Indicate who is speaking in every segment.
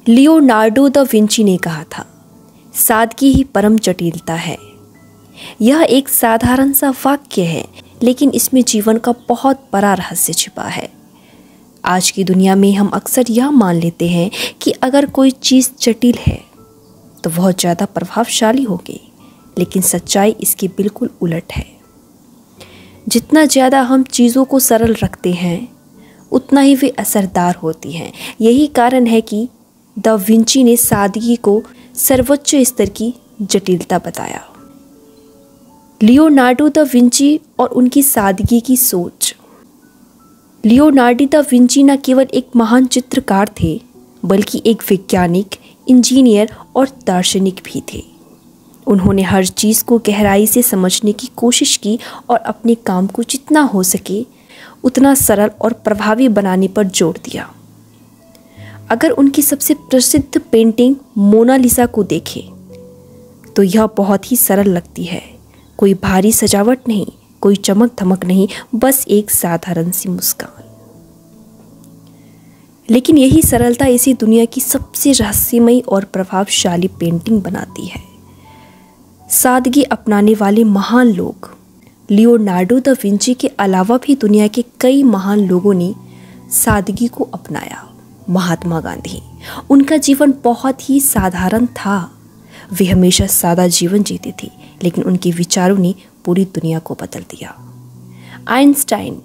Speaker 1: Leonardo da Vinci ने कहा था, सादगी ही परम जटिलता है। यह एक साधारण सा वाक्य है, लेकिन इसमें जीवन का बहुत बड़ा रहस्य छिपा है। आज की दुनिया में हम अक्सर यह मान लेते हैं कि अगर कोई चीज़ जटिल है तो बहुत ज़्यादा प्रभावशाली होगी, लेकिन सच्चाई इसके बिल्कुल उलट है। जितना ज़्यादा हम चीज़ों को सरल रखते हैं, उतना ही वे असरदार होती हैं। यही कारण है कि दा विंची ने सादगी को सर्वोच्च स्तर की जटिलता बताया। लियोनार्डो दा विंची और उनकी सादगी की सोच। लियोनार्डो दा विंची न केवल एक महान चित्रकार थे, बल्कि एक वैज्ञानिक, इंजीनियर और दार्शनिक भी थे। उन्होंने हर चीज़ को गहराई से समझने की कोशिश की और अपने काम को जितना हो सके उतना सरल और प्रभावी बनाने पर जोर दिया। अगर उनकी सबसे प्रसिद्ध पेंटिंग मोनालिसा को देखें तो यह बहुत ही सरल लगती है। कोई भारी सजावट नहीं, कोई चमक धमक नहीं, बस एक साधारण सी मुस्कान। लेकिन यही सरलता इसी दुनिया की सबसे रहस्यमयी और प्रभावशाली पेंटिंग बनाती है। सादगी अपनाने वाले महान लोग। लियोनार्डो दा विंची के अलावा भी दुनिया के कई महान लोगों ने सादगी को अपनाया। महात्मा गांधी, उनका जीवन बहुत ही साधारण था। वे हमेशा सादा जीवन जीते थे, लेकिन उनके विचारों ने पूरी दुनिया को बदल दिया। आइंस्टाइन,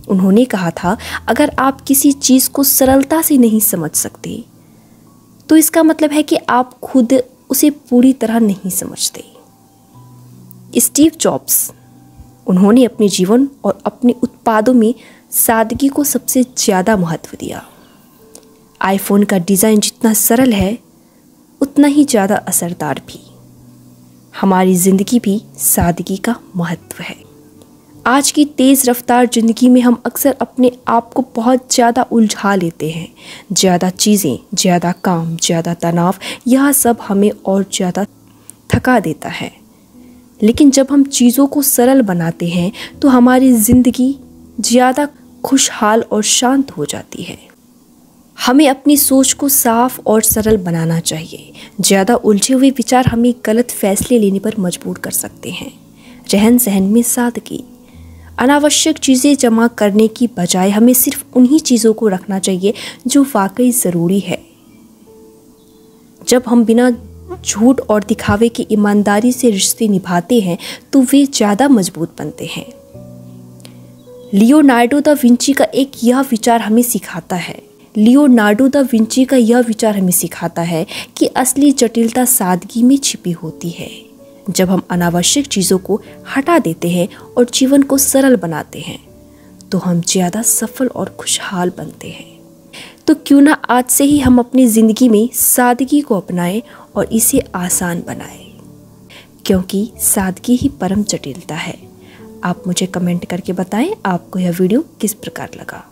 Speaker 1: उन्होंने कहा था, अगर आप किसी चीज़ को सरलता से नहीं समझ सकते तो इसका मतलब है कि आप खुद उसे पूरी तरह नहीं समझते। स्टीव जॉब्स, उन्होंने अपने जीवन और अपने उत्पादों में सादगी को सबसे ज़्यादा महत्व दिया। आईफोन का डिज़ाइन जितना सरल है, उतना ही ज़्यादा असरदार भी। हमारी ज़िंदगी भी सादगी का महत्व है। आज की तेज़ रफ्तार ज़िंदगी में हम अक्सर अपने आप को बहुत ज़्यादा उलझा लेते हैं। ज़्यादा चीज़ें, ज़्यादा काम, ज़्यादा तनाव, यह सब हमें और ज़्यादा थका देता है। लेकिन जब हम चीज़ों को सरल बनाते हैं तो हमारी ज़िंदगी ज़्यादा खुशहाल और शांत हो जाती है। हमें अपनी सोच को साफ और सरल बनाना चाहिए। ज़्यादा उलझे हुए विचार हमें गलत फैसले लेने पर मजबूर कर सकते हैं। रहन सहन में सादगी। अनावश्यक चीज़ें जमा करने की बजाय हमें सिर्फ उन्हीं चीज़ों को रखना चाहिए जो वाकई ज़रूरी है। जब हम बिना झूठ और दिखावे की ईमानदारी से रिश्ते निभाते हैं तो वे ज़्यादा मजबूत बनते हैं। लियोनार्डो दा विंची का यह विचार हमें सिखाता है कि असली जटिलता सादगी में छिपी होती है। जब हम अनावश्यक चीज़ों को हटा देते हैं और जीवन को सरल बनाते हैं तो हम ज़्यादा सफल और खुशहाल बनते हैं। तो क्यों ना आज से ही हम अपनी ज़िंदगी में सादगी को अपनाएं और इसे आसान बनाएं, क्योंकि सादगी ही परम जटिलता है। आप मुझे कमेंट करके बताएं आपको यह वीडियो किस प्रकार लगा।